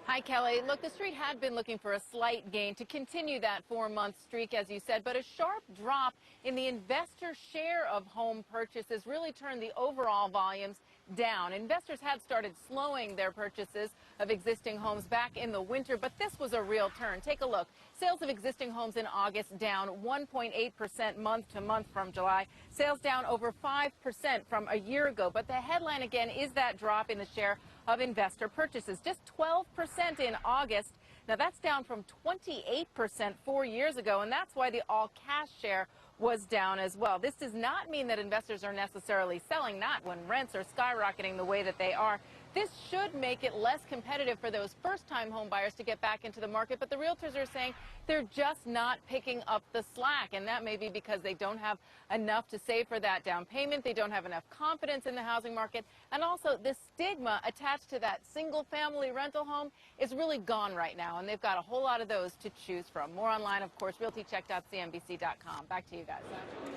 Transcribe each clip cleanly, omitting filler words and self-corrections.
Hi, Kelly. Look, the street had been looking for a slight gain to continue that 4-month streak, as you said, but a sharp drop in the investor share of home purchases really turned the overall volumes down. Investors had started slowing their purchases of existing homes back in the winter, but this was a real turn. Take a look. Sales of existing homes in August down 1.8% month to month from July. Sales down over 5% from a year ago. But the headline again is that drop in the share of investor purchases, just 12% in August. Now that's down from 28% 4 years ago, and that's why the all-cash share was down as well. This does not mean that investors are necessarily selling, not when rents are skyrocketing the way that they are. This should make it less competitive for those first-time home buyers to get back into the market, but the realtors are saying they're just not picking up the slack, and that may be because they don't have enough to save for that down payment, they don't have enough confidence in the housing market, and also the stigma attached to that single-family rental home is really gone right now, and they've got a whole lot of those to choose from. More online, of course, realtycheck.cnbc.com. Back to you guys.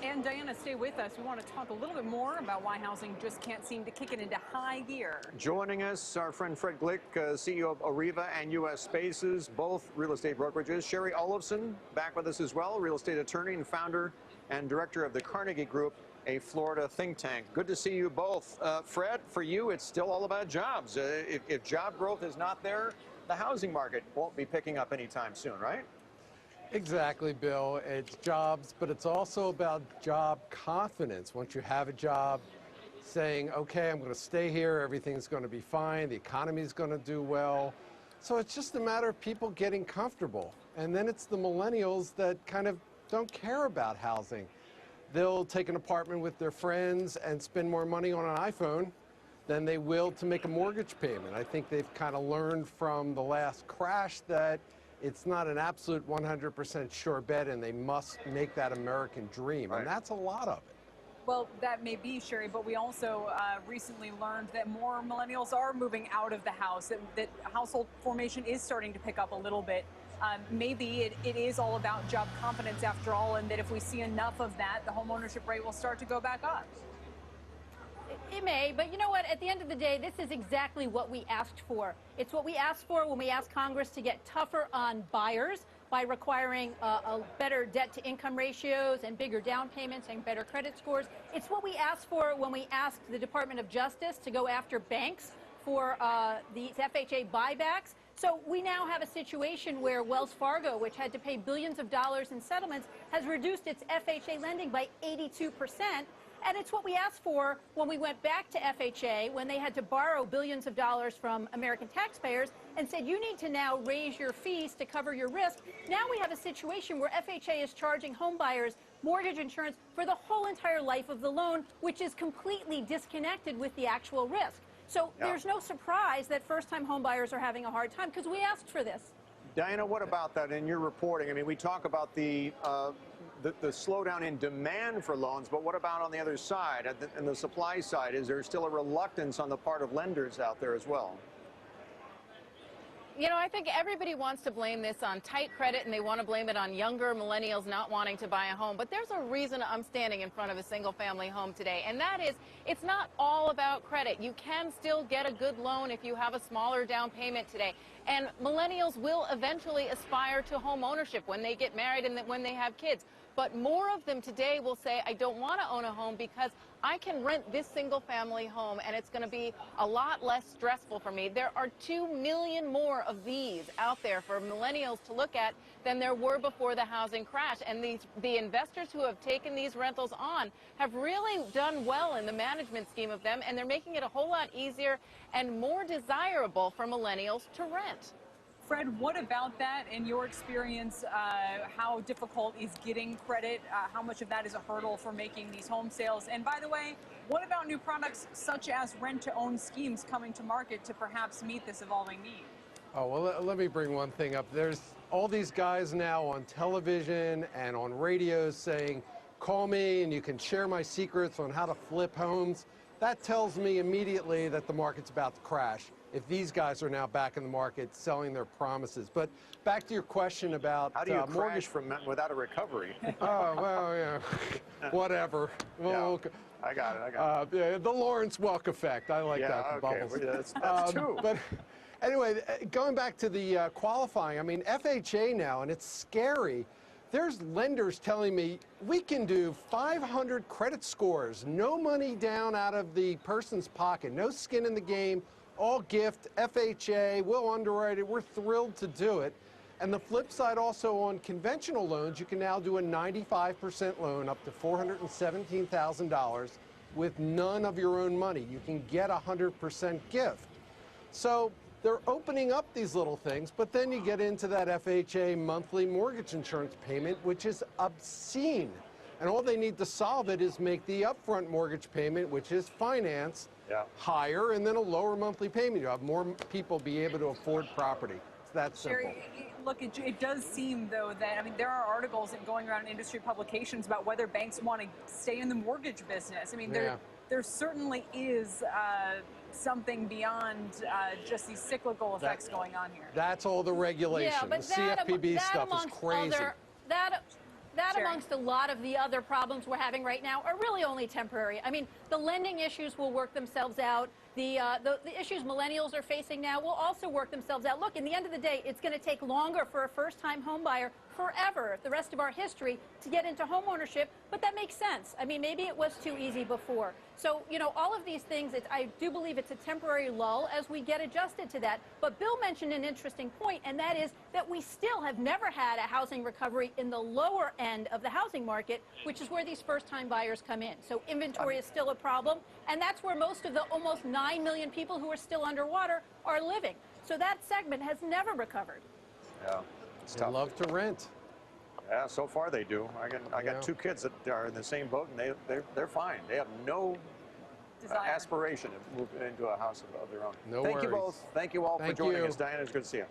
And Diana, stay with us. We want to talk a little bit more about why housing just can't seem to kick it into high gear. Joining us, our friend Fred Glick, CEO of Arriva and U.S. Spaces, both real estate brokerages. Shari Olefson, back with us as well, real estate attorney and founder and director of the Carnegie Group, a Florida think tank. Good to see you both. Fred, for you, it's still all about jobs. If job growth is not there, the housing market won't be picking up anytime soon, right? Exactly, Bill. It's jobs, but it's also about job confidence. Once you have a job, saying, okay, I'm going to stay here, everything's going to be fine, the economy's going to do well. So it's just a matter of people getting comfortable. And then it's the millennials that kind of don't care about housing. They'll take an apartment with their friends and spend more money on an iPhone than they will to make a mortgage payment. I think they've kind of learned from the last crash that it's not an absolute 100% sure bet, and they must make that American dream. Right. And that's a lot of it. Well, that may be, Shari, but we also recently learned that more millennials are moving out of the house, that household formation is starting to pick up a little bit. Maybe it is all about job confidence after all, and that if we see enough of that, the home ownership rate will start to go back up. It may, but you know what? At the end of the day, this is exactly what we asked for. It's what we asked for when we asked Congress to get tougher on buyers by requiring a better debt-to-income ratios and bigger down payments and better credit scores. It's what we asked for when we asked the Department of Justice to go after banks for these FHA buybacks. So we now have a situation where Wells Fargo, which had to pay billions of dollars in settlements, has reduced its FHA lending by 82%. And it's what we asked for when we went back to FHA, when they had to borrow billions of dollars from American taxpayers and said, you need to now raise your fees to cover your risk. Now we have a situation where FHA is charging home buyers mortgage insurance for the whole entire life of the loan, which is completely disconnected with the actual risk. So there's no surprise that first-time home buyers are having a hard time because we asked for this. Diana, what about that in your reporting? I mean, we talk about the slowdown in demand for loans, but what about on the other side, on the supply side? Is there still a reluctance on the part of lenders out there as well? You know, I think everybody wants to blame this on tight credit, and they want to blame it on younger millennials not wanting to buy a home. But there's a reason I'm standing in front of a single-family home today, and that is it's not all about credit. You can still get a good loan if you have a smaller down payment today. And millennials will eventually aspire to home ownership when they get married and when they have kids. But more of them today will say, I don't want to own a home because I can rent this single-family home, and it's going to be a lot less stressful for me. There are 2 million more of these out there for millennials to look at than there were before the housing crash. And the investors who have taken these rentals on have really done well in the management scheme of them, and they're making it a whole lot easier and more desirable for millennials to rent. Fred, what about that in your experience? How difficult is getting credit? How much of that is a hurdle for making these home sales? And by the way, what about new products such as rent-to-own schemes coming to market to perhaps meet this evolving need? Oh, well, let me bring one thing up. There's all these guys now on television and on radio saying, call me and you can share my secrets on how to flip homes. That tells me immediately that the market's about to crash if these guys are now back in the market selling their promises. But back to your question about how do you mortgage crash from without a recovery? Oh, well, yeah, whatever. Well, I got it. Yeah, the Lawrence Welk effect. I like that. The Okay. bubbles. That's two. But anyway, going back to the qualifying, I mean, FHA now, and it's scary. There's lenders telling me we can do 500 credit scores, no money down out of the person's pocket, no skin in the game, all gift, FHA, we'll underwrite it, we're thrilled to do it. And the flip side also on conventional loans, you can now do a 95% loan up to $417,000 with none of your own money. You can get a 100% gift. So they're opening up these little things, but then you get into that FHA monthly mortgage insurance payment, which is obscene. And all they need to solve it is make the upfront mortgage payment, which is financed, higher, and then a lower monthly payment. You have more people be able to afford property. It's that simple. Sherry, look, it does seem, though, that, I mean, there are articles going around in industry publications about whether banks want to stay in the mortgage business. I mean, there certainly is something beyond just these cyclical effects going on here. That's all the regulation. Yeah, but the CFPB stuff is crazy. That amongst a lot of the other problems we're having right now are really only temporary. I mean, the lending issues will work themselves out. The issues millennials are facing now will also work themselves out. Look, in the end of the day, it's going to take longer for a first-time home buyer forever, the rest of our history, to get into home ownership, but that makes sense. I mean, maybe it was too easy before. So, you know, all of these things, I do believe it's a temporary lull as we get adjusted to that. But Bill mentioned an interesting point, and that is that we still have never had a housing recovery in the lower end of the housing market, which is where these first-time buyers come in. So inventory is still a problem, and that's where most of the almost 9 million people who are still underwater are living. So that segment has never recovered. Yeah. They love to rent. Yeah, so far they do. I got two kids that are in the same boat, and they're fine. They have no aspiration to move into a house of their own. No Thank worries. you both. Thank you all for joining us. Diana, it's good to see you.